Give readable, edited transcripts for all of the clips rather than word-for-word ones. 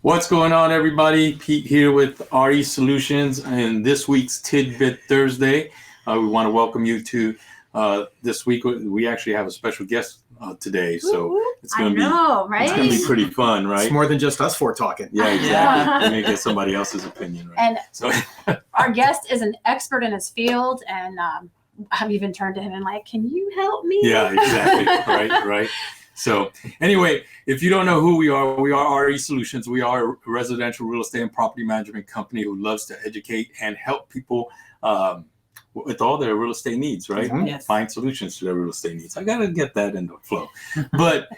What's going on, everybody? Pete here with RE Solutions, and this week's Tidbit Thursday. We want to welcome you to this week. We actually have a special guest today, so it's going to be right? It's going to be pretty fun, right? It's more than just us four talking. Yeah, exactly. We're going to get somebody else's opinion, right? And so our guest is an expert in his field, and I've even turned to him and like, "Can you help me?" Yeah, exactly. Right. So anyway, if you don't know who we are RE Solutions. We are a residential real estate and property management company who loves to educate and help people with all their real estate needs, right? Mm-hmm. Yes. Find solutions to their real estate needs. I got to get that in the flow. But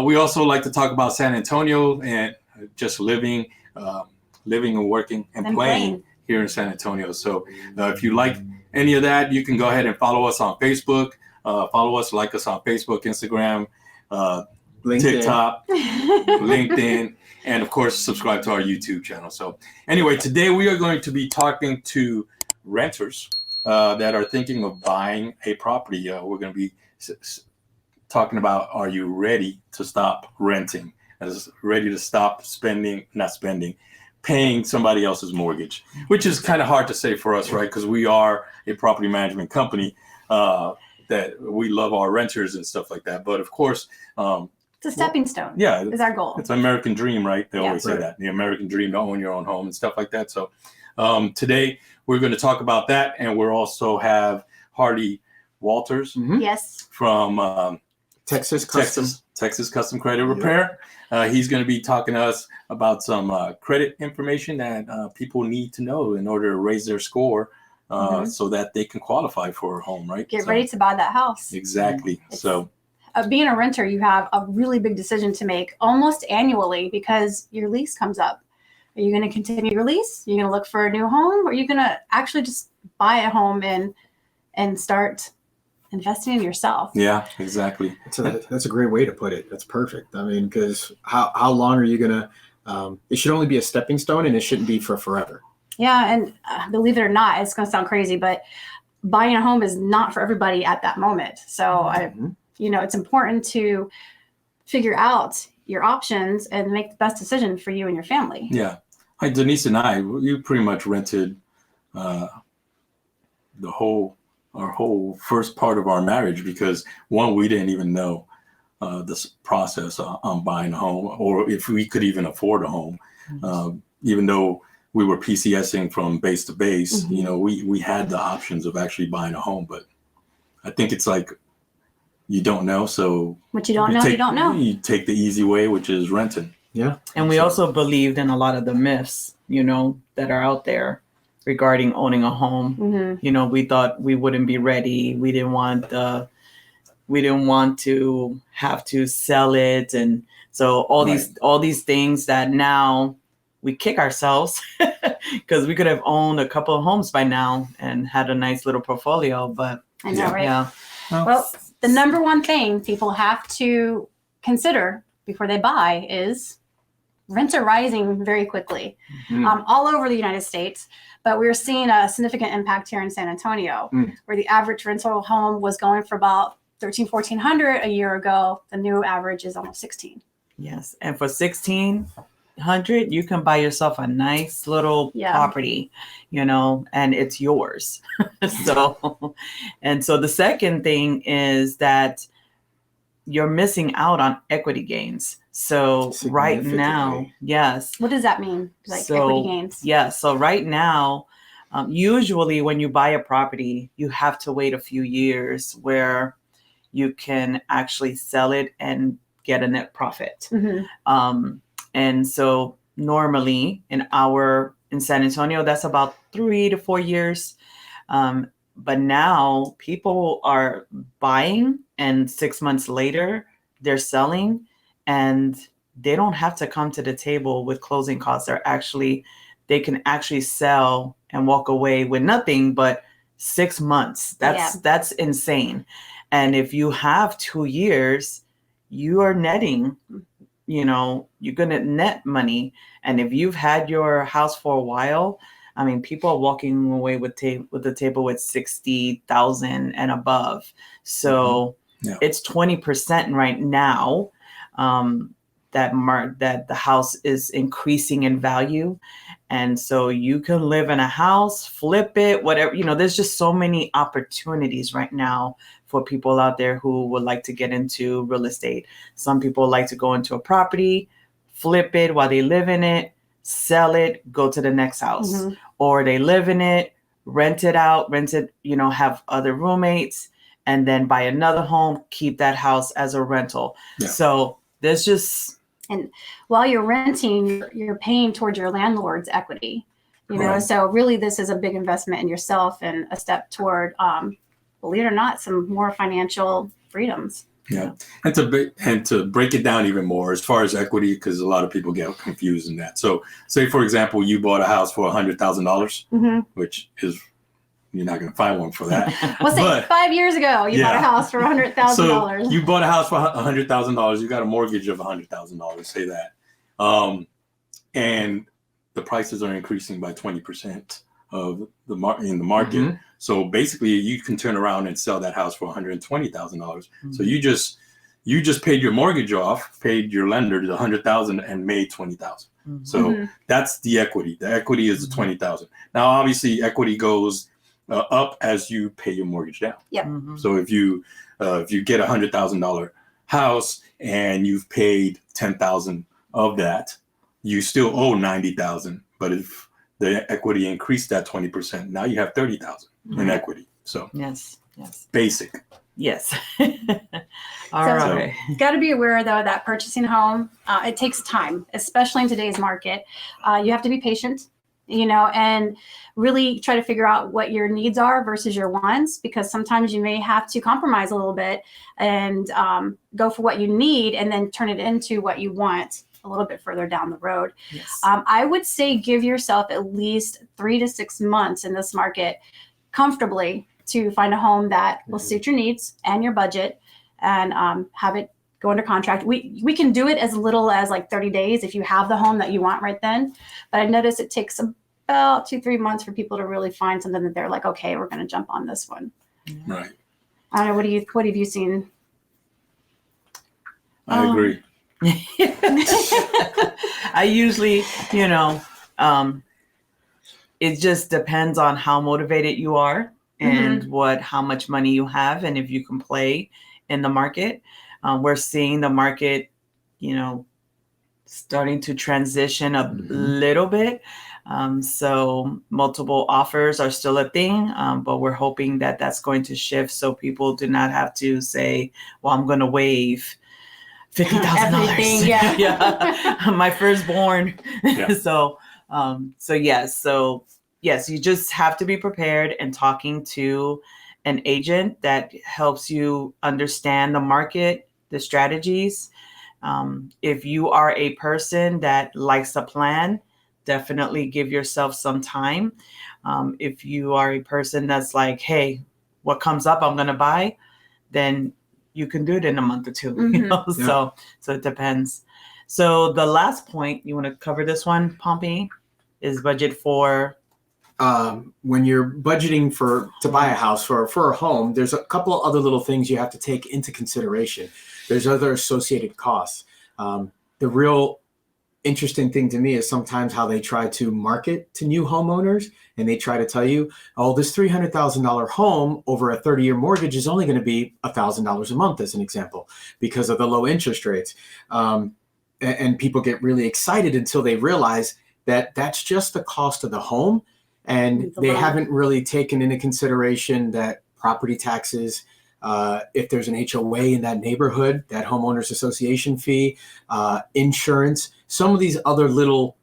we also like to talk about San Antonio and just living and working and playing here in San Antonio. So if you like any of that, you can go ahead and follow us on Facebook. Like us on Facebook, Instagram, LinkedIn. TikTok, LinkedIn, and of course, subscribe to our YouTube channel. So anyway, today we are going to be talking to renters that are thinking of buying a property. We're going to be talking about, are you ready to stop renting? Ready to stop paying somebody else's mortgage, which is kind of hard to say for us, right? Because we are a property management company. That we love our renters and stuff like that. But of course, it's a stepping stone. Yeah, is our goal. It's an American dream, right? They always say that, the American dream to own your own home and stuff like that. So today we're going to talk about that, and we'll also have Harley Walters, yes, from Texas Custom Credit Repair. He's going to be talking to us about some credit information that people need to know in order to raise their score. So that they can qualify for a home, right? Get ready to buy that house. Exactly. So being a renter, you have a really big decision to make almost annually because your lease comes up. Are you going to continue your lease? Are you going to look for a new home? Or are you going to actually just buy a home and start investing in yourself? Yeah, exactly. That's a great way to put it. That's perfect. I mean, because how long are you going to, it should only be a stepping stone, and it shouldn't be for forever. Yeah, and believe it or not, it's going to sound crazy, but buying a home is not for everybody at that moment. So, it's important to figure out your options and make the best decision for you and your family. Yeah. Hi, Denise and I, you pretty much rented our whole first part of our marriage because, one, we didn't even know this process on buying a home or if we could even afford a home, even though we were PCSing from base to base. We had the options of actually buying a home, but I think it's like you don't know. So what you don't know, you don't know. You take the easy way, which is renting. Yeah. And we also believed in a lot of the myths, that are out there regarding owning a home. We thought we wouldn't be ready. We didn't want to have to sell it. And so all these things that now we kick ourselves because we could have owned a couple of homes by now and had a nice little portfolio. But I know, right? Yeah. Well, the number one thing people have to consider before they buy is rents are rising very quickly all over the United States. But we're seeing a significant impact here in San Antonio, where the average rental home was going for about $1,400 a year ago. The new average is almost $1,600. Yes, and for $1,600, you can buy yourself a nice little property, and it's yours. So the second thing is that you're missing out on equity gains. So right now, yes. What does that mean? Equity gains? Yeah. So right now, usually when you buy a property, you have to wait a few years where you can actually sell it and get a net profit. And so normally in San Antonio, that's about 3 to 4 years. But now people are buying and 6 months later they're selling, and they don't have to come to the table with closing costs. They can actually sell and walk away with nothing but 6 months. That's insane. And if you have 2 years, you are netting, you're going to net money. And if you've had your house for a while, I mean, people are walking away with the table with 60,000 and above. So it's 20% right now. that the house is increasing in value. And so you can live in a house, flip it, whatever, there's just so many opportunities right now for people out there who would like to get into real estate. Some people like to go into a property, flip it while they live in it, sell it, go to the next house, or they live in it, rent it, have other roommates, and then buy another home, keep that house as a rental. Yeah. So there's just... And while you're renting, you're paying towards your landlord's equity, Right. So really this is a big investment in yourself and a step toward, believe it or not, some more financial freedoms. Yeah. And to break it down even more as far as equity, because a lot of people get confused in that. So say, for example, you bought a house for $100,000, which is, you're not going to find one for that. Well, say 5 years ago, you bought a house for $100,000. So you bought a house for $100,000. You got a mortgage of $100,000, say that. And the prices are increasing by 20% in the market. So basically you can turn around and sell that house for $120,000. So you just paid your mortgage off, paid your lender the $100,000 and made $20,000. So that's the equity. The equity is the $20,000. Now, obviously equity goes up as you pay your mortgage down. Yep. So if you get a $100,000 house and you've paid $10,000 of that, you still owe $90,000. But if the equity increased that 20%, now you have $30,000 in equity. So yes, basic. Yes. All right. Got to be aware though that purchasing a home, it takes time, especially in today's market. You have to be patient, and really try to figure out what your needs are versus your wants, because sometimes you may have to compromise a little bit and go for what you need and then turn it into what you want a little bit further down the road. Yes. I would say give yourself at least 3 to 6 months in this market comfortably to find a home that will suit your needs and your budget, and have it go under contract. We can do it as little as like 30 days if you have the home that you want right then. But I've noticed it takes about 2-3 months for people to really find something that they're like, okay, we're going to jump on this one. Right. I don't know. What have you seen? I agree. I usually, it just depends on how motivated you are and how much money you have, and if you can play in the market. We're seeing the market, starting to transition a little bit. So multiple offers are still a thing, but we're hoping that that's going to shift so people do not have to say, well, I'm going to waive $50,000. Yeah. My firstborn. Yeah. So yes, you just have to be prepared and talking to an agent that helps you understand the market, the strategies. If you are a person that likes a plan, definitely give yourself some time. If you are a person that's like, hey, what comes up, I'm going to buy, then you can do it in a month or two. So it depends. So the last point, you want to cover this one, Pompey, is budget for... when you're budgeting to buy a house for a home, there's a couple other little things you have to take into consideration. There's other associated costs. The real interesting thing to me is sometimes how they try to market to new homeowners, and they try to tell you, oh, this $300,000 home over a 30-year mortgage is only going to be $1,000 a month, as an example, because of the low interest rates. And people get really excited until they realize that that's just the cost of the home. And they haven't really taken into consideration that property taxes, if there's an HOA in that neighborhood, that homeowners association fee, insurance, some of these other little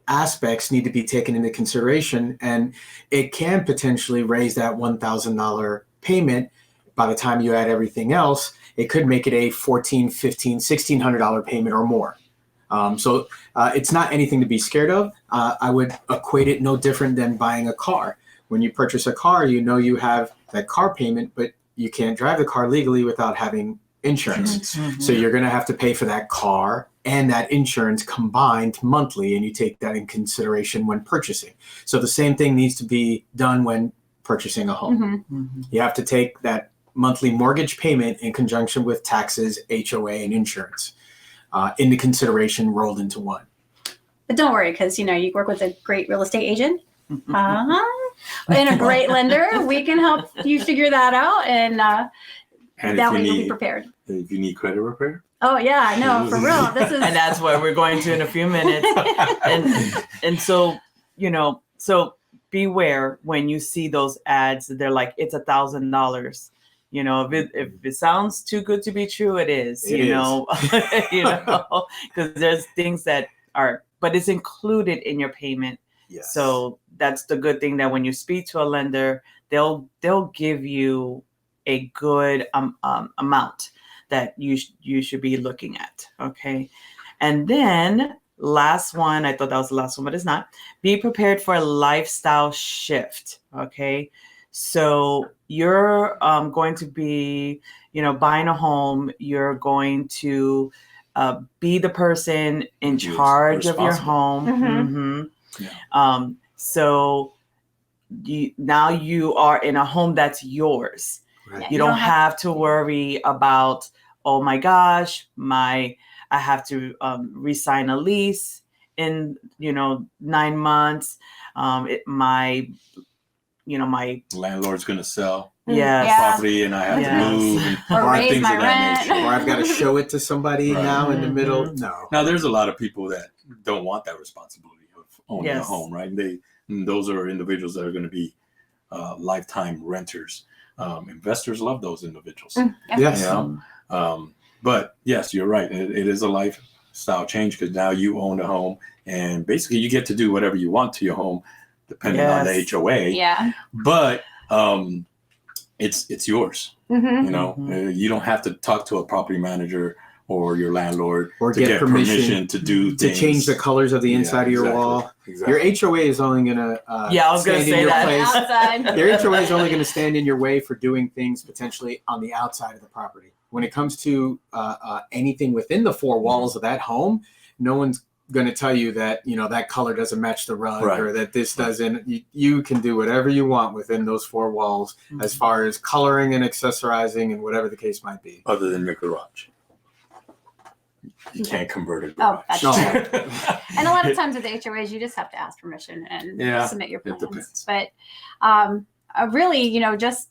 aspects need to be taken into consideration. And it can potentially raise that $1,000 payment. By the time you add everything else, it could make it a $1,400, $1,500, $1,600 payment or more. So it's not anything to be scared of. I would equate it no different than buying a car. When you purchase a car, you have that car payment, but you can't drive the car legally without having insurance. So you're going to have to pay for that car and that insurance combined monthly, and you take that in consideration when purchasing. So the same thing needs to be done when purchasing a home. You have to take that monthly mortgage payment in conjunction with taxes, HOA, and insurance into consideration rolled into one. But don't worry, because you work with a great real estate agent and a great lender. We can help you figure that out, and that way you'll be prepared. If you need credit repair. Oh yeah, I know, for real. This is, And that's what we're going to in a few minutes. And so, so beware when you see those ads. They're like, it's $1,000. If it sounds too good to be true, it is. Because there's things that are, but it's included in your payment. Yes. So that's the good thing, that when you speak to a lender, they'll give you a good amount that you should be looking at. Okay. And then last one, I thought that was the last one, but it's not. Be prepared for a lifestyle shift. Okay. So you're going to be, buying a home. You're going to be the person in charge of your home. Mm-hmm. Yeah. So now you are in a home that's yours. Right. You don't have to worry about, oh my gosh, I have to re-sign a lease in 9 months. My landlord's gonna sell yes. property, and I have to move, and or raise things my of that rent. nature. Or I've got to show it to somebody Right. now in the middle. Mhm. No. Now, there's a lot of people that don't want that responsibility of owning a Yes. home, right? Those are individuals that are going to be lifetime renters. Investors love those individuals. Yes. But yes, you're right. It is a lifestyle change, because now you own a home, and basically you get to do whatever you want to your home, depending on the Yes. HOA. Yeah. But it's yours. Mm-hmm. You don't have to talk to a property manager or your landlord Or to get permission to do To things. change the colors of the inside of your exactly. wall. Exactly. Your HOA is only going to I was going to stand in say your that. place. Outside. Your HOA is only going to stand in your way for doing things potentially on the outside of the property. When it comes to anything within the four walls of that home, no one's going to tell you that that color doesn't match the rug, Right. or that this doesn't. You can do whatever you want within those four walls as far as coloring and accessorizing and whatever the case might be. Other than your garage. You can't convert a Oh, garage. that's true. And a lot of times with the HOAs, you just have to ask permission and submit your it plans. depends. But really, just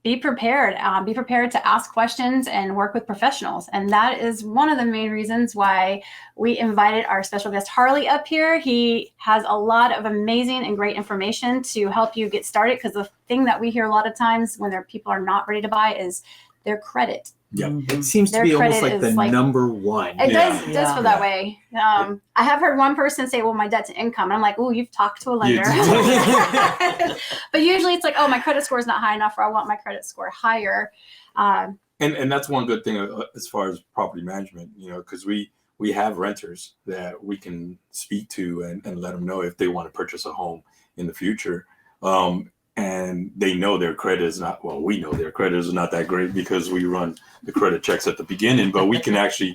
be prepared. Be prepared to ask questions and work with professionals. And that is one of the main reasons why we invited our special guest Harley up here. He has a lot of amazing and great information to help you get started, because the thing that we hear a lot of times when people are not ready to buy is their credit. Yep. It seems to Their be almost credit like is the number one. It Yeah. does feel that way. I have heard one person say, well, my debt's income. And I'm like, oh, you've talked to a lender. But usually it's like, oh, my credit score is not high enough, or I want my credit score higher. And that's one good thing as far as property management, because we have renters that we can speak to and let them know if they want to purchase a home in the future. And they know their credit is not, well, we know their credit is not that great because we run the credit checks at the beginning, but we can actually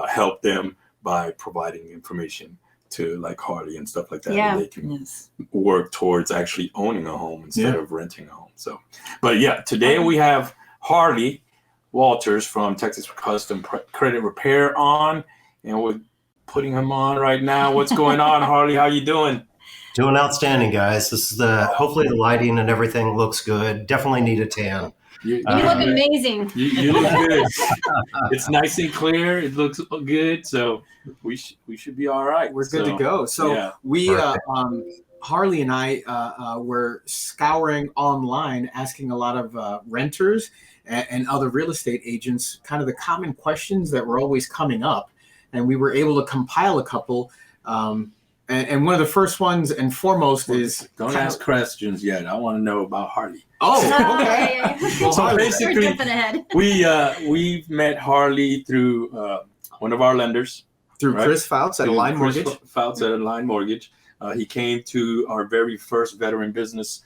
help them by providing information to like Harley and stuff like that. Yeah. And they can work towards actually owning a home instead of renting a home. So, but yeah, today we have Harley Walters from Texas Custom Credit Repair on, and we're putting him on right now. What's going on, Harley? How you doing? Doing outstanding, guys. This is hopefully the lighting and everything looks good. Definitely need a tan. You look amazing. You look good. It's nice and clear. It looks good. So we should be all right. We're good to go. So we, Harley and I were scouring online, asking a lot of renters and other real estate agents kind of the common questions that were always coming up. And we were able to compile a couple. And one of the first ones and foremost is... Don't ask questions yet. I want to know about Harley. Oh, okay. Well, so basically, we're jumping ahead. We've met Harley through one of our lenders. Through Chris Fouts at Align Mortgage. He came to our very first veteran business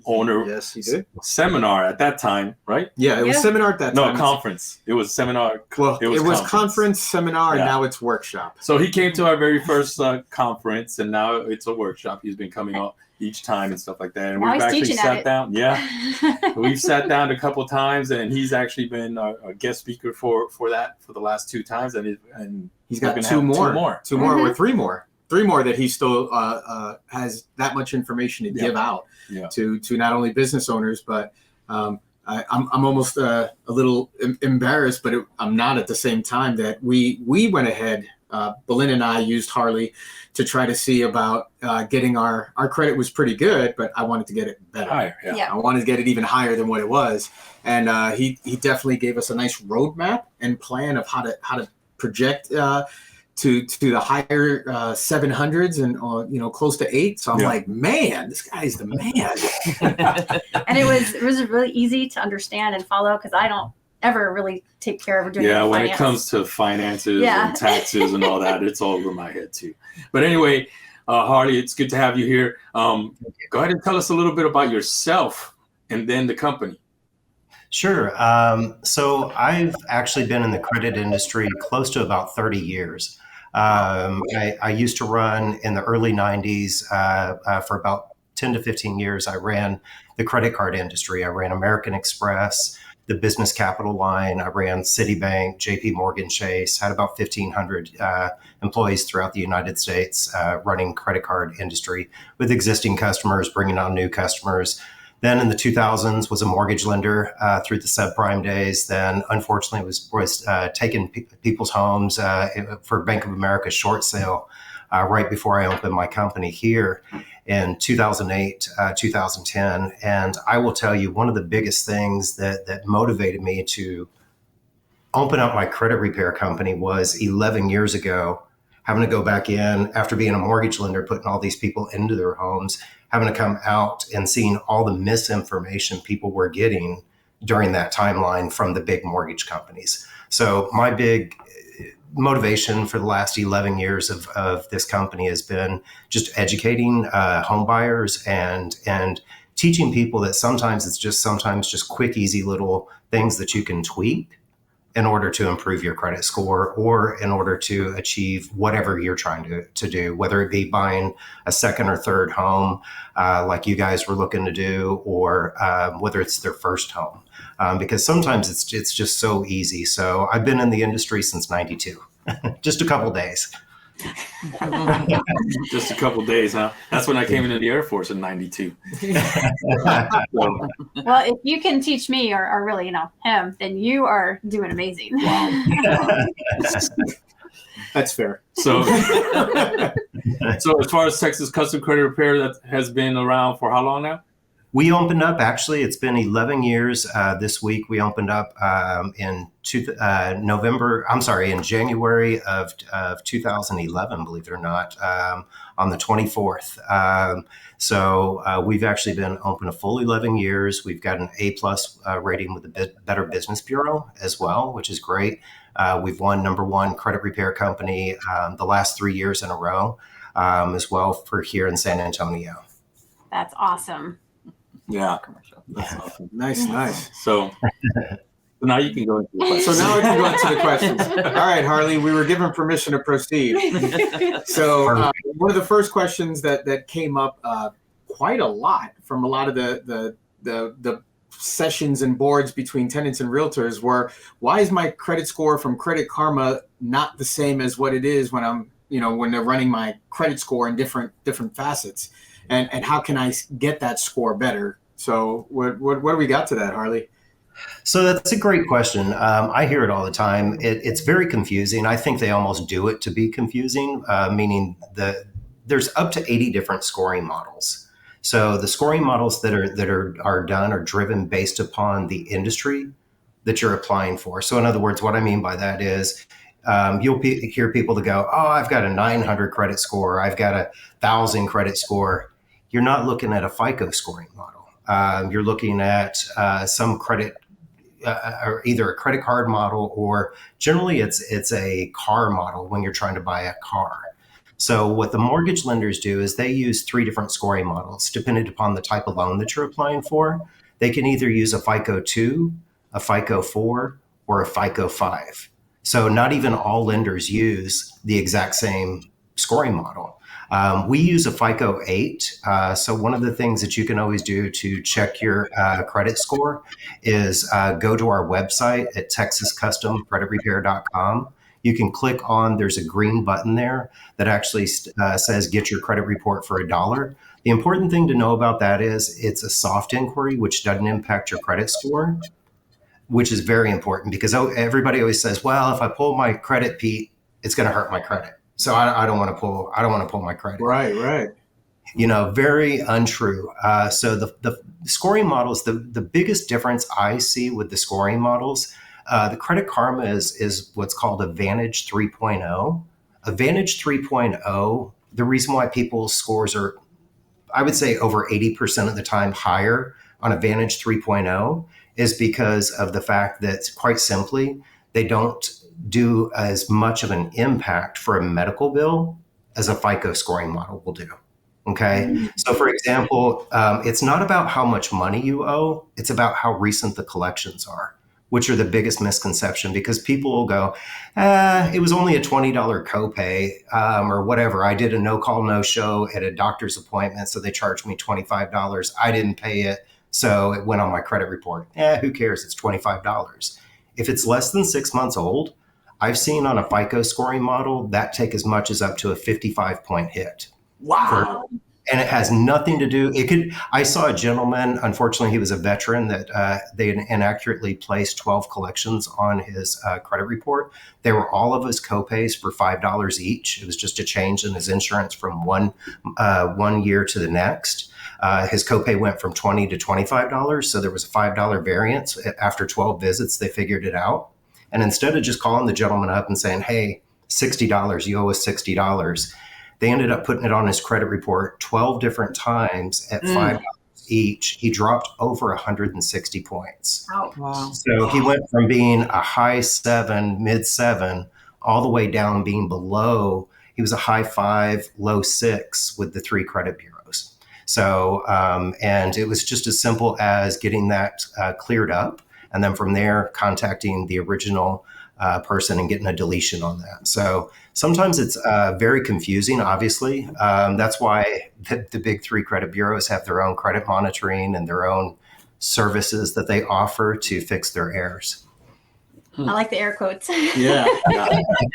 owner Yes, he did. seminar at that time, right? Yeah, it was Yeah. seminar at that No, time. conference. It was seminar. Well, it was conference, seminar, Yeah. and now it's workshop. So he came to our very first conference, and now it's a workshop. He's been coming up each time and stuff like that. And Now we've he's actually teaching at sat it. down. Yeah, we've sat down a couple times, and he's actually been a guest speaker for the last 2 times, and He's we're got gonna two have more, Mhm. or three more that he still has that much information to give out to not only business owners, but I'm almost a little embarrassed, but I'm not at the same time that we went ahead. Belinda and I used Harley to try to see about getting our credit was pretty good, but I wanted to get it better. higher. Yeah. Yeah. I wanted to get it even higher than what it was, and he definitely gave us a nice roadmap and plan of how to project to the higher 700s and close to 8. So I'm like, man, this guy's the man. And it was really easy to understand and follow because I don't ever really take care of doing Yeah, when finance. it comes to finances Yeah. and taxes and all that, it's all over my head too. But anyway, Harley, it's good to have you here. Go ahead and tell us a little bit about yourself and then the company. Sure. So I've actually been in the credit industry close to about 30 years. I used to run in the early 90s for about 10 to 15 years. I ran the credit card industry. I ran American Express, the Business Capital line. I ran Citibank, JP Morgan Chase, had about 1,500 employees throughout the United States running credit card industry with existing customers, bringing on new customers. Then in the 2000s was a mortgage lender through the subprime days. Then unfortunately was taking people's homes for Bank of America's short sale right before I opened my company here in 2008, 2010. And I will tell you, one of the biggest things that motivated me to open up my credit repair company was 11 years ago, having to go back in after being a mortgage lender, putting all these people into their homes, having to come out and seeing all the misinformation people were getting during that timeline from the big mortgage companies. So my big motivation for the last 11 years of this company has been just educating home buyers and teaching people that sometimes it's just quick, easy little things that you can tweak in order to improve your credit score or in order to achieve whatever you're trying to do, whether it be buying a second or third home like you guys were looking to do, or whether it's their first home. Because sometimes it's just so easy. So I've been in the industry since 92, just a couple days. Just a couple days, huh? That's when I came into the Air Force in 92. Well, if you can teach me or really, him, then you are doing amazing. That's fair. So as far as Texas Custom Credit Repair, that has been around for how long now? We opened up, actually, it's been 11 years. This week we opened up in January of 2011, believe it or not, on the 24th. So we've actually been open a full 11 years. We've got an A+ rating with the Better Business Bureau as well, which is great. We've won #1 credit repair company the last 3 years in a row as well for here in San Antonio. That's awesome. Yeah. That's awesome. Nice. So now you can go into the questions. So now we can go into the questions. All right, Harley, we were given permission to proceed. So one of the first questions that came up quite a lot from a lot of the sessions and boards between tenants and realtors were, why is my credit score from Credit Karma not the same as what it is when I'm, when they're running my credit score in different facets? And how can I get that score better? So what do we got to that, Harley? So that's a great question. I hear it all the time. It's very confusing. I think they almost do it to be confusing, meaning there's up to 80 different scoring models. So the scoring models that are done are driven based upon the industry that you're applying for. So in other words, what I mean by that is you'll hear people that go, oh, I've got a 900 credit score. I've got a 1,000 credit score. You're not looking at a FICO scoring model. You're looking at some credit, or either a credit card model, or generally it's a car model when you're trying to buy a car. So what the mortgage lenders do is they use 3 different scoring models depending upon the type of loan that you're applying for. They can either use a FICO 2, a FICO 4, or a FICO 5. So not even all lenders use the exact same scoring model. We use a FICO 8. So one of the things that you can always do to check your credit score is go to our website at texascustomcreditrepair.com. You can click on, there's a green button there that actually says get your credit report for $1. The important thing to know about that is it's a soft inquiry, which doesn't impact your credit score, which is very important because everybody always says, well, if I pull my credit, Pete, it's going to hurt my credit. So I don't want to pull my credit. Right. Very untrue. So the scoring models, the biggest difference I see with the scoring models, the Credit Karma is what's called Advantage 3.0. Advantage 3.0, the reason why people's scores are, I would say, over 80% of the time higher on Advantage 3.0 is because of the fact that, quite simply, they don't do as much of an impact for a medical bill as a FICO scoring model will do. Okay. So for example, it's not about how much money you owe. It's about how recent the collections are, which are the biggest misconception because people will go, it was only a $20 copay or whatever. I did a no call, no show at a doctor's appointment. So they charged me $25. I didn't pay it. So it went on my credit report. Who cares? It's $25. If it's less than 6 months old, I've seen on a FICO scoring model that take as much as up to a 55-point hit. Wow. And it has nothing to do. I saw a gentleman, unfortunately, he was a veteran that they inaccurately placed 12 collections on his credit report. They were all of his copays for $5 each. It was just a change in his insurance from one year to the next. His copay went from $20 to $25. So there was a $5 variance. After 12 visits, they figured it out. And instead of just calling the gentleman up and saying, hey, $60, you owe us $60, they ended up putting it on his credit report 12 different times at $5 each. He dropped over 160 points. Wow. So he went from being a high 7, mid 7, all the way down being below. He was a high 5, low 6 with the 3 credit bureaus. So, and it was just as simple as getting that cleared up. And then from there, contacting the original person and getting a deletion on that. So sometimes it's very confusing, obviously. That's why the big 3 credit bureaus have their own credit monitoring and their own services that they offer to fix their errors. I like the air quotes. Yeah.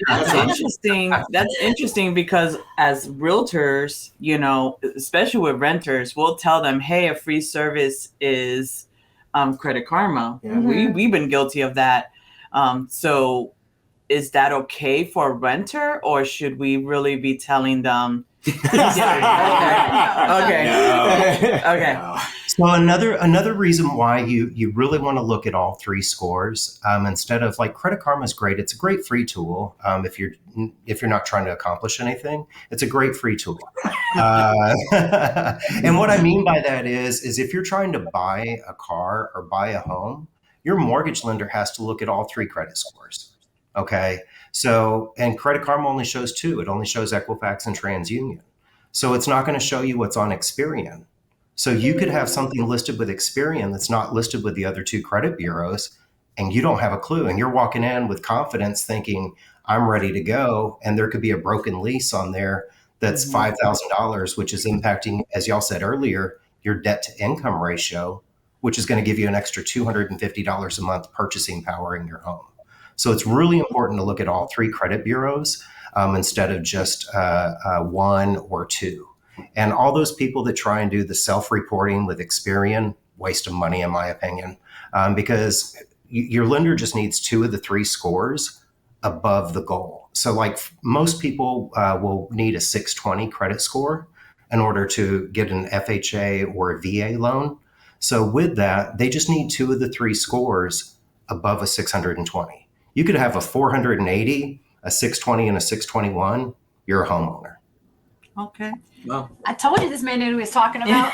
That's interesting. That's interesting because as realtors, especially with renters, we'll tell them, hey, a free service is Credit Karma. Yeah. We've been guilty of that. So is that okay for a renter or should we really be telling them? Okay. No. So another reason why you really want to look at all 3 scores instead of like Credit Karma is great. It's a great free tool if you're not trying to accomplish anything. It's a great free tool. And what I mean by that is if you're trying to buy a car or buy a home, your mortgage lender has to look at all 3 credit scores. Okay. So, and Credit Karma only shows 2. It only shows Equifax and TransUnion. So it's not going to show you what's on Experian. So you could have something listed with Experian that's not listed with the other 2 credit bureaus, and you don't have a clue. And you're walking in with confidence thinking, I'm ready to go. And there could be a broken lease on there that's $5,000, which is impacting, as y'all said earlier, your debt to income ratio, which is going to give you an extra $250 a month purchasing power in your home. So it's really important to look at all 3 credit bureaus instead of just 1 or 2. And all those people that try and do the self-reporting with Experian, waste of money, in my opinion, because your lender just needs 2 of the 3 scores above the goal. So like most people will need a 620 credit score in order to get an FHA or a VA loan. So with that, they just need 2 of the 3 scores above a 620. You could have a 480, a 620, and a 621. You're a homeowner. Okay. Well, I told you this man knew what he was talking about.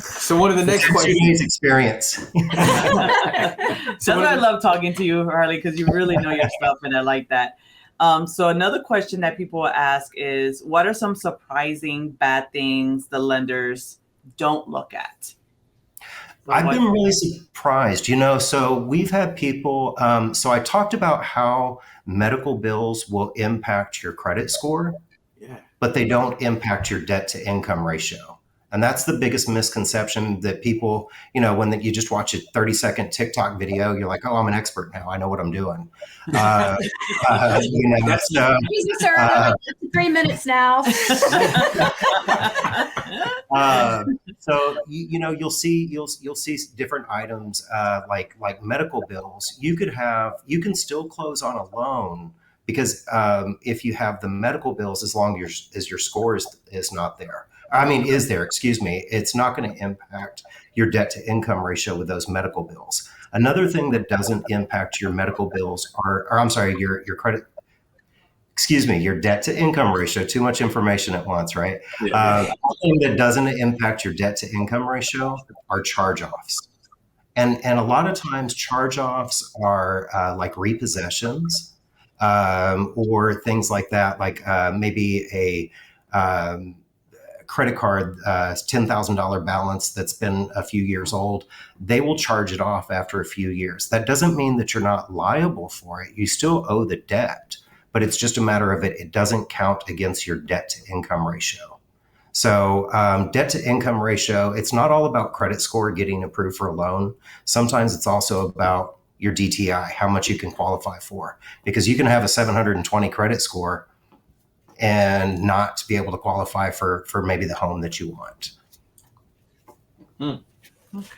so one of the next questions. Needs experience. That's why I love talking to you, Harley, because you really know your stuff, and I like that. So another question that people will ask is, what are some surprising bad things the lenders don't look at? I've been really surprised, so we've had people, so I talked about how medical bills will impact your credit score, Yeah. but they don't impact your debt to income ratio. And that's the biggest misconception that people, when you just watch a 30-second TikTok video, you're like, oh, I'm an expert now. I know what I'm doing. Easy, sir. Up to 3 minutes now. So you'll see different items like medical bills. You can still close on a loan because if you have the medical bills, as long as your score is not there. Is there, excuse me, it's not going to impact your debt to income ratio with those medical bills. Another thing that doesn't impact your medical bills your credit, your debt to income ratio, too much information at once, right? Yeah. One thing that doesn't impact your debt to income ratio are charge-offs. And a lot of times charge-offs are like repossessions or things like that, like maybe a credit card, $10,000 balance that's been a few years old. They will charge it off after a few years. That doesn't mean that you're not liable for it. You still owe the debt, but it's just a matter of it doesn't count against your debt to income ratio. So debt to income ratio, it's not all about credit score getting approved for a loan. Sometimes it's also about your DTI, how much you can qualify for, because you can have a 720 credit score and not be able to qualify for maybe the home that you want. Okay.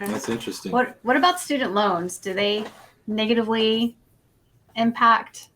That's interesting. What about student loans? Do they negatively impact?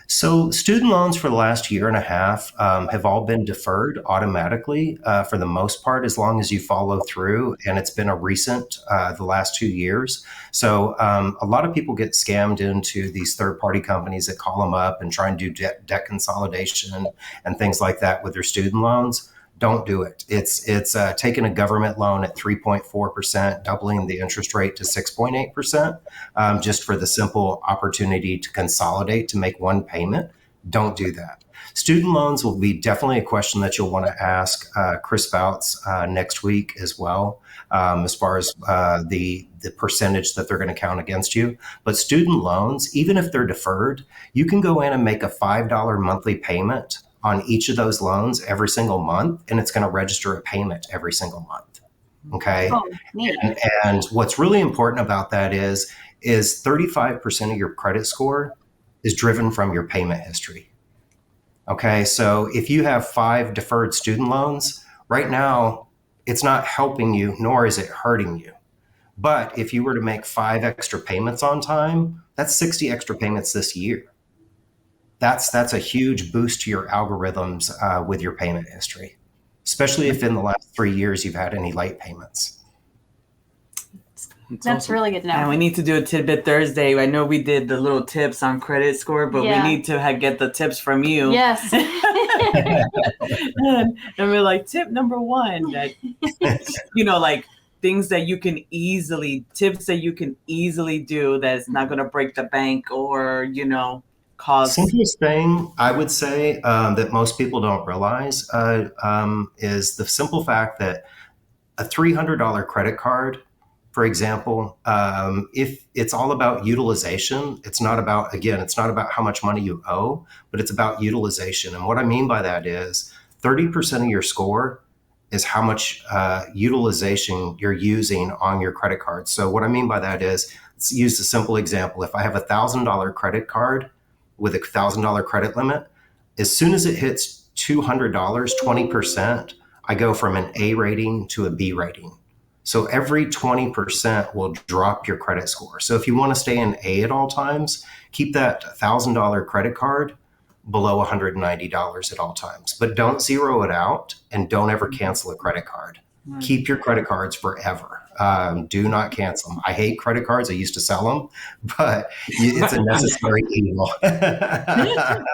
So student loans for the last year and a half have all been deferred automatically for the most part, as long as you follow through. And it's been a recent, the last 2 years. So a lot of people get scammed into these third-party companies that call them up and try and do debt consolidation and things like that with their student loans. Don't do it. It's taking a government loan at 3.4%, doubling the interest rate to 6.8%, just for the simple opportunity to consolidate to make one payment. Don't do that. Student loans will be definitely a question that you'll want to ask Chris Bouts next week as well, as far as the percentage that they're going to count against you. But student loans, even if they're deferred, you can go in and make a $5 monthly payment on each of those loans every single month, and it's going to register a payment every single month. Okay. Oh, neat. And what's really important about that is 35% of your credit score is driven from your payment history. Okay. So if you have 5 deferred student loans right now, it's not helping you, nor is it hurting you. But if you were to make 5 extra payments on time, that's 60 extra payments this year. That's a huge boost to your algorithms with your payment history, especially if in the last 3 years you've had any late payments. That's really good to know. And we need to do a tidbit Thursday. I know we did the little tips on credit score, but Yeah. we need to get the tips from you. Yes. and we're like, tip number 1, that like things that you can tips that you can easily do that's not going to break the bank or cause. Simplest thing I would say that most people don't realize is the simple fact that a $300 credit card, for example, if it's all about utilization, it's not about how much money you owe, but it's about utilization. And what I mean by that is 30% of your score is how much utilization you're using on your credit card. So what I mean by that is, let's use a simple example. If I have a $1,000 credit card with a $1,000 credit limit, as soon as it hits $200, 20%, I go from an A rating to a B rating. So every 20% will drop your credit score. So if you want to stay in A at all times, keep that $1,000 credit card below $190 at all times. But don't zero it out and don't ever cancel a credit card. Right. Keep your credit cards forever. Do not cancel them. I hate credit cards. I used to sell them, but it's a necessary evil. That's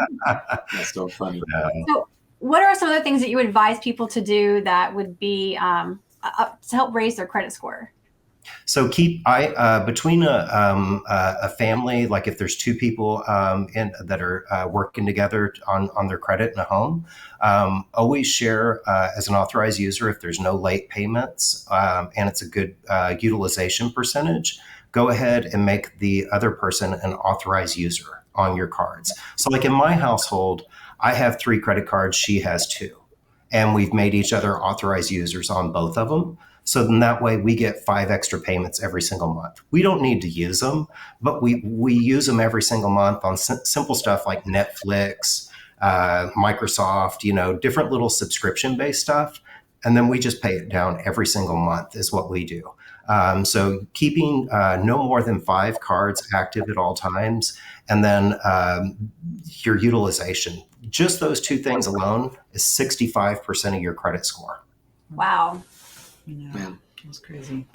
so funny. So what are some of the things that you advise people to do that would be to help raise their credit score? So between a family, like if there's two people that are working together on their credit in a home, always share as an authorized user if there's no late payments and it's a good utilization percentage. Go ahead and make the other person an authorized user on your cards. So like in my household, I have 3 credit cards, she has 2. And we've made each other authorized users on both of them. So then that way we get 5 extra payments every single month. We don't need to use them, but we use them every single month on simple stuff like Netflix, Microsoft, different little subscription-based stuff. And then we just pay it down every single month is what we do. So keeping no more than 5 cards active at all times, and then your utilization. Just those 2 things alone is 65% of your credit score. Wow. Yeah, Man. that's crazy.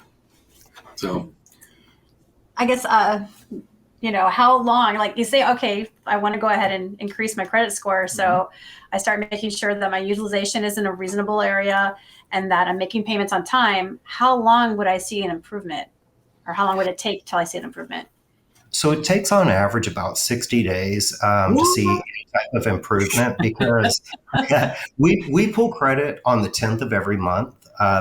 So I guess, how long, like you say, okay, I want to go ahead and increase my credit score. So I start making sure that my utilization is in a reasonable area and that I'm making payments on time. How long would I see an improvement, or how long would it take till I see an improvement? So it takes on average about 60 days to see any type of improvement because we pull credit on the 10th of every month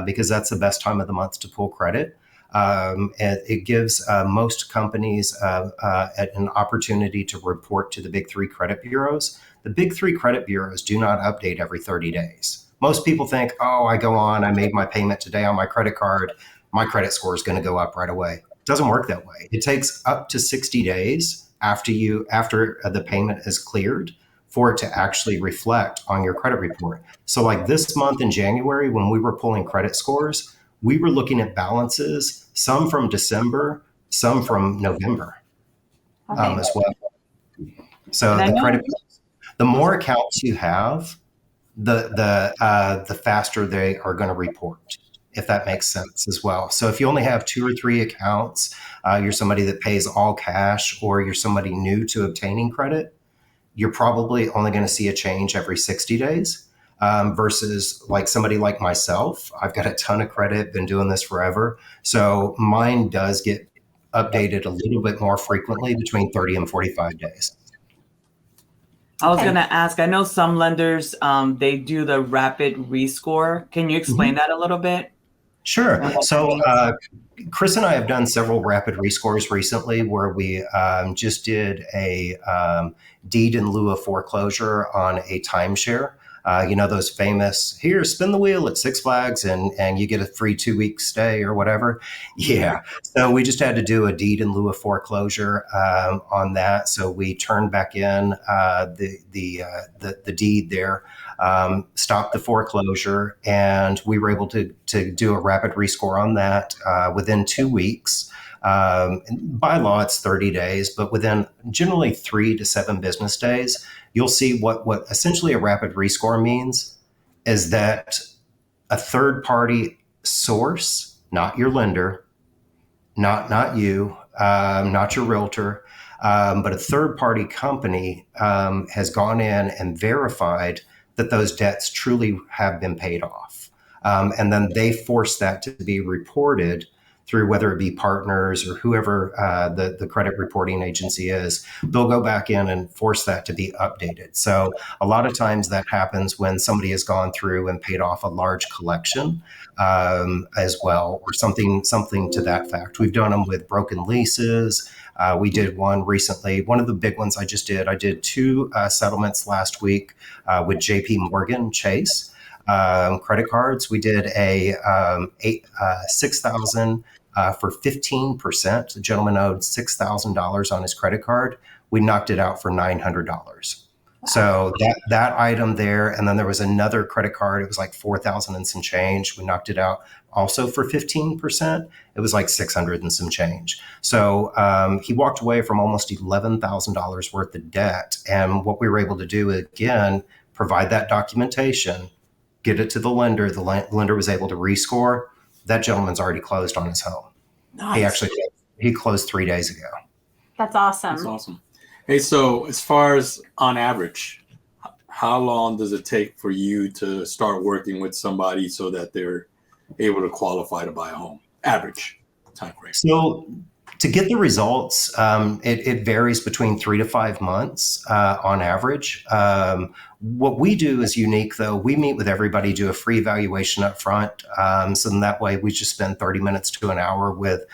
because that's the best time of the month to pull credit. And it gives most companies an opportunity to report to the big 3 credit bureaus. The big 3 credit bureaus do not update every 30 days. Most people think, oh, I go on, I made my payment today on my credit card, my credit score is going to go up right away. It doesn't work that way. It takes up to 60 days after the payment is cleared for it to actually reflect on your credit report. So like this month in January, when we were pulling credit scores, we were looking at balances, some from December, some from November as well. So the more accounts you have, the faster they are going to report, if that makes sense as well. So if you only have 2 or 3 accounts, you're somebody that pays all cash, or you're somebody new to obtaining credit, you're probably only going to see a change every 60 days versus like somebody like myself. I've got a ton of credit, been doing this forever. So mine does get updated a little bit more frequently, between 30 and 45 days. I was going to ask, I know some lenders, they do the rapid rescore. Can you explain that a little bit? Sure. So Chris and I have done several rapid rescores recently where we just did a deed in lieu of foreclosure on a timeshare. Those famous, here, spin the wheel at Six Flags and you get a free 2-week stay or whatever. Yeah. So we just had to do a deed in lieu of foreclosure on that. So we turned back in the deed there, stopped the foreclosure, and we were able to do a rapid rescore on that within 2 weeks. By law, it's 30 days, but within generally 3 to 7 business days, you'll see what essentially a rapid rescore means is that a third party source, not your lender, not you, not your realtor, but a third party company has gone in and verified that those debts truly have been paid off. And then they force that to be reported through whether it be partners or whoever the credit reporting agency is. They'll go back in and force that to be updated. So a lot of times that happens when somebody has gone through and paid off a large collection as well, or something to that fact. We've done them with broken leases. We did one recently. One of the big ones I did 2 settlements last week with JP Morgan Chase. Credit cards. We did a $6,000 for 15%. The gentleman owed $6,000 on his credit card. We knocked it out for $900. Wow. So that item there, and then there was another credit card. It was like 4,000 and some change. We knocked it out also for 15%. It was like 600 and some change. So he walked away from almost $11,000 worth of debt. And what we were able to do again, provide that documentation, get it to the lender. The lender was able to rescore. That gentleman's already closed on his home. Nice. He closed 3 days ago. That's awesome. That's awesome. Hey, so as far as on average, how long does it take for you to start working with somebody so that they're able to qualify to buy a home? Average. time frame? So to get the results, it varies between 3 to 5 months on average. What we do is unique, though. We meet with everybody, do a free evaluation up front. So then that way we just spend 30 minutes to an hour with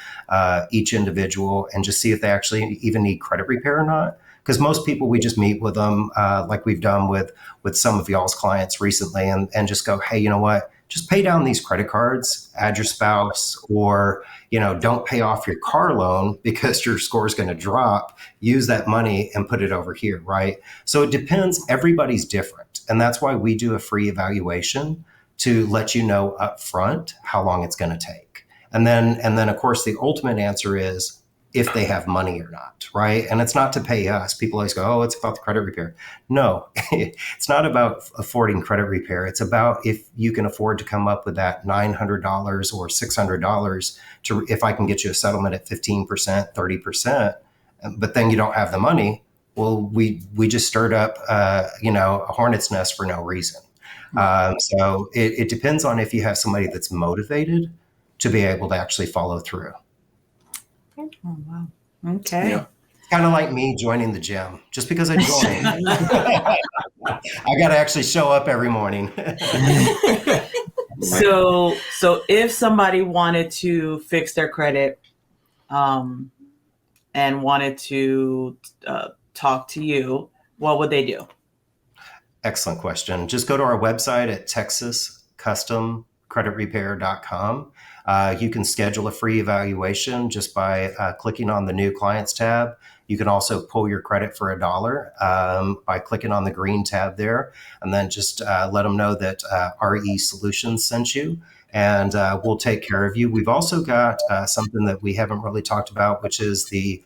each individual and just see if they actually even need credit repair or not. Because most people, we just meet with them like we've done with some of y'all's clients recently and just go, hey, you know what? Just pay down these credit cards, add your spouse, or, don't pay off your car loan because your score is going to drop. Use that money and put it over here, right? So it depends. Everybody's different. And that's why we do a free evaluation to let you know up front how long it's going to take. And then, of course, the ultimate answer is if they have money or not, right? And it's not to pay us. People always go, oh, it's about the credit repair. No, it's not about affording credit repair. It's about if you can afford to come up with that $900 or $600 if I can get you a settlement at 15%, 30%, but then you don't have the money. Well, we just stirred up, a hornet's nest for no reason. So it depends on if you have somebody that's motivated to be able to actually follow through. Oh, wow. Okay. Yeah. It's kind of like me joining the gym. Just because I joined, I got to actually show up every morning. So if somebody wanted to fix their credit and wanted to talk to you, what would they do? Excellent question. Just go to our website at texascustomcreditrepair.com. You can schedule a free evaluation just by clicking on the New Clients tab. You can also pull your credit for $1 by clicking on the green tab there, and then just let them know that RE Solutions sent you, and we'll take care of you. We've also got something that we haven't really talked about, which is the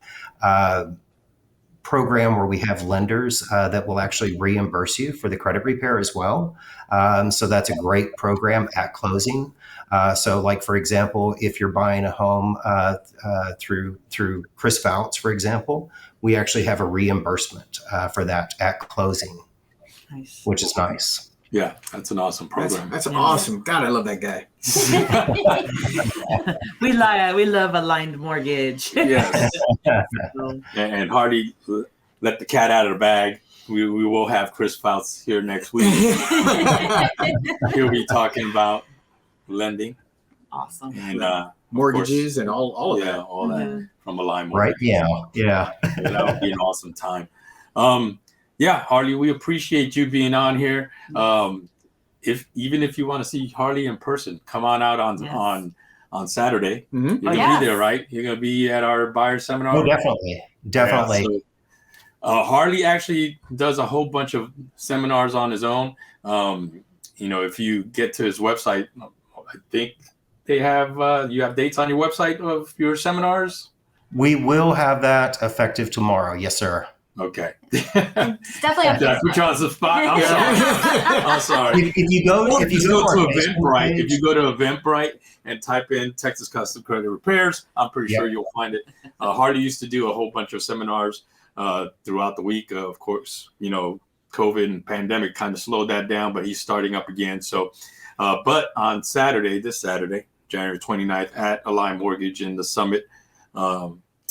program where we have lenders that will actually reimburse you for the credit repair as well. So that's a great program at closing. So like, for example, if you're buying a home through Chris Fouts, for example, we actually have a reimbursement for that at closing, Nice. which is nice. Yeah, that's an awesome program. That's awesome. God, I love that guy. We love Aligned Mortgage. Yes. So, And Harley let the cat out of the bag. We will have Chris Fouts here next week. He'll be talking about lending awesome. and Mortgages and all of yeah, that. all that from a line. Right? Yeah. That would be an awesome time. Yeah, Harley, we appreciate you being on here. If you want to see Harley in person, come on out on Saturday. Mm-hmm. You're gonna be there, right? You're gonna be at our buyer seminar. Oh, definitely. Yeah, so, Harley actually does a whole bunch of seminars on his own. If you get to his website, I think they have you have dates on your website of your seminars. We will have that effective tomorrow. Yes, sir. Okay. It's definitely Did I put you on the spot? I'm sorry. I'm sorry. If you go to Eventbrite, if you go to Eventbrite and type in Texas Custom Credit Repairs, I'm pretty sure you'll find it. Harley used to do a whole bunch of seminars throughout the week. Of course, COVID and pandemic kind of slowed that down, but he's starting up again. So, but on this Saturday, January 29th at Align Mortgage in the Summit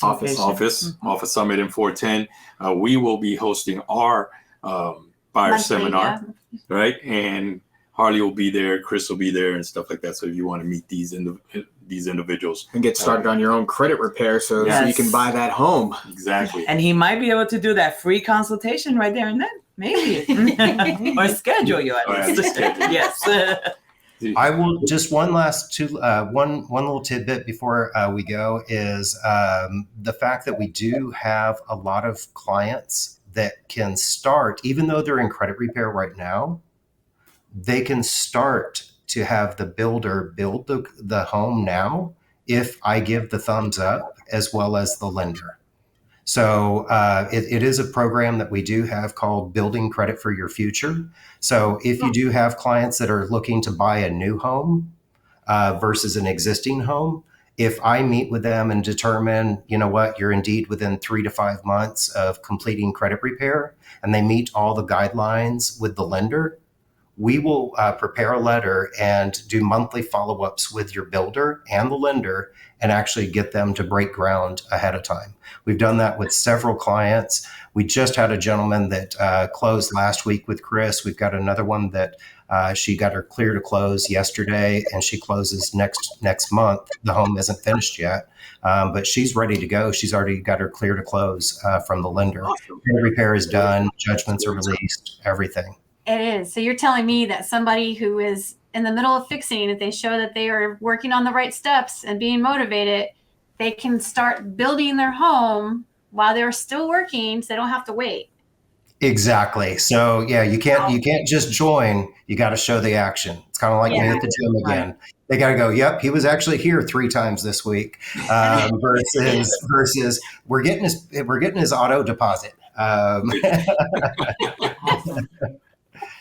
office Summit in 410, we will be hosting our buyer seminar, right? And Harley will be there, Chris will be there, and stuff like that. So if you want to meet these individuals and get started on your own credit repair, so you can buy that home. Exactly. And he might be able to do that free consultation right there and then, maybe, or schedule you at least. Yes. I will just one little tidbit before we go is the fact that we do have a lot of clients that can start, even though they're in credit repair right now, they can start to have the builder build the home now if I give the thumbs up as well as the lender. So it is a program that we do have called Building Credit for Your Future. So if you do have clients that are looking to buy a new home versus an existing home, if I meet with them and determine, you're indeed within 3 to 5 months of completing credit repair and they meet all the guidelines with the lender, we will prepare a letter and do monthly follow-ups with your builder and the lender and actually get them to break ground ahead of time. We've done that with several clients. We just had a gentleman that closed last week with Chris. We've got another one that she got her clear to close yesterday, and she closes next month. The home isn't finished yet, but she's ready to go. She's already got her clear to close from the lender. Awesome. The repair is done. Judgments are released. Everything. It is. So you're telling me that somebody who is in the middle of fixing, if they show that they are working on the right steps and being motivated, they can start building their home while they're still working, so they don't have to wait. Exactly. So yeah, you can't just join. You got to show the action. It's kind of like me at the gym again. Right. They got to go. Yep, he was actually here 3 times this week. Versus we're getting his auto deposit.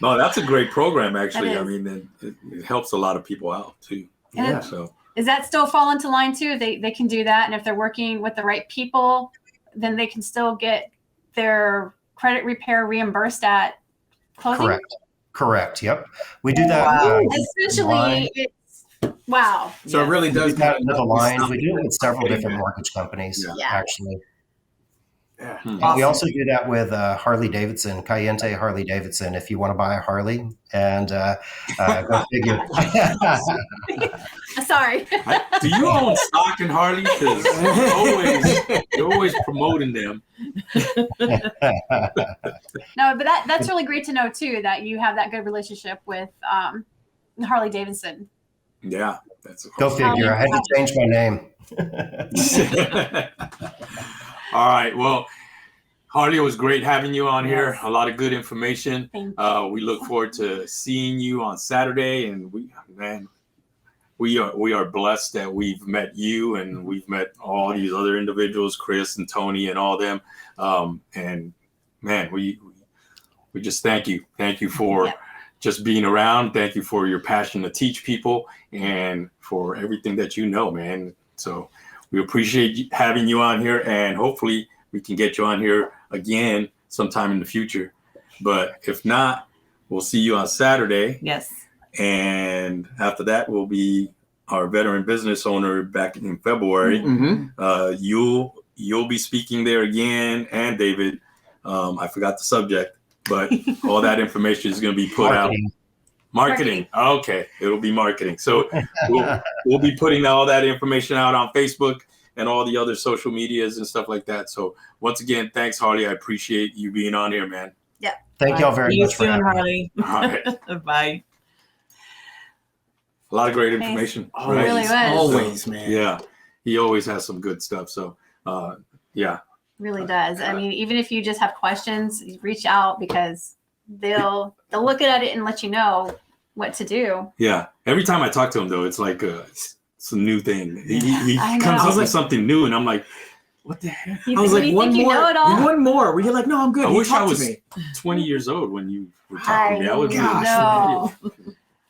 No, that's a great program. Actually, I mean, it helps a lot of people out too. Yeah. So is that still fall into line too? They can do that, and if they're working with the right people, then they can still get their credit repair reimbursed at closing? Correct. Yep. We do that. Wow. Essentially, it's wow. So it really does that with a line. We do it with several different mortgage companies, actually. Yeah. Awesome. We also do that with Harley Davidson, Cayente Harley Davidson. If you want to buy a Harley, and go figure. Sorry. Do you own stock in Harley? Because you're always promoting them. No, but that's really great to know too, that you have that good relationship with Harley Davidson. Yeah, go figure. I had to change my name. All right. Well, Harley, it was great having you on here. A lot of good information. We look forward to seeing you on Saturday, and we are blessed that we've met you, and we've met all these other individuals, Chris and Tony and all them. And man, we just thank you. Thank you for just being around. Thank you for your passion to teach people and for everything that you know, man. So we appreciate having you on here, and hopefully we can get you on here again sometime in the future. But if not, we'll see you on Saturday. Yes. And after that, we'll be our veteran business owner back in February. Mm-hmm. You'll be speaking there again, and David. I forgot the subject, but all that information is going to be put out. Marketing. Okay, it'll be marketing. So we'll be putting all that information out on Facebook and all the other social medias and stuff like that. So once again, thanks, Harley. I appreciate you being on here, man. Yeah. Thank y'all very much for having me. All right. Bye. A lot of great information. Right? Really was. Always, man. Yeah. He always has some good stuff. So yeah. Really does. I mean, even if you just have questions, reach out, because they'll look at it and let you know what to do. Yeah. Every time I talk to him, though, it's like it's a new thing. He comes up with something new, and I'm like, what the heck? I was like, one more. Where you're like, no, I'm good. I wish I was 20 years old when you were talking to me. I would be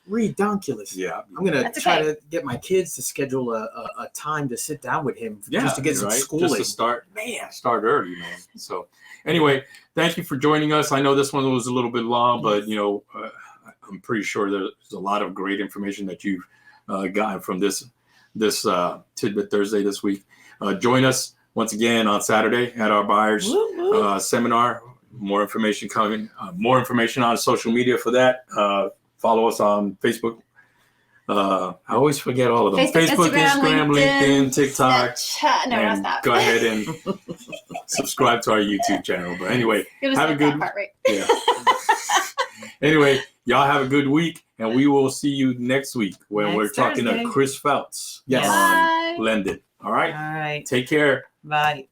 redonkulous. Yeah. I'm going to try to get my kids to schedule a time to sit down with him just to get some schooling. Just to start early, man. So anyway, thank you for joining us. I know this one was a little bit long, but I'm pretty sure there's a lot of great information that you've gotten from this Tidbit Thursday this week. Join us once again on Saturday at our buyers seminar. More information coming. More information on social media for that. Follow us on Facebook. I always forget all of them. Facebook, Instagram, LinkedIn, TikTok. Snapchat. No, not that. Go ahead and subscribe to our YouTube channel. But anyway, have a good part, right? Yeah. Anyway, y'all have a good week, and we will see you next week when we're talking to Chris Phelps on Lending. All right. All right. Take care. Bye.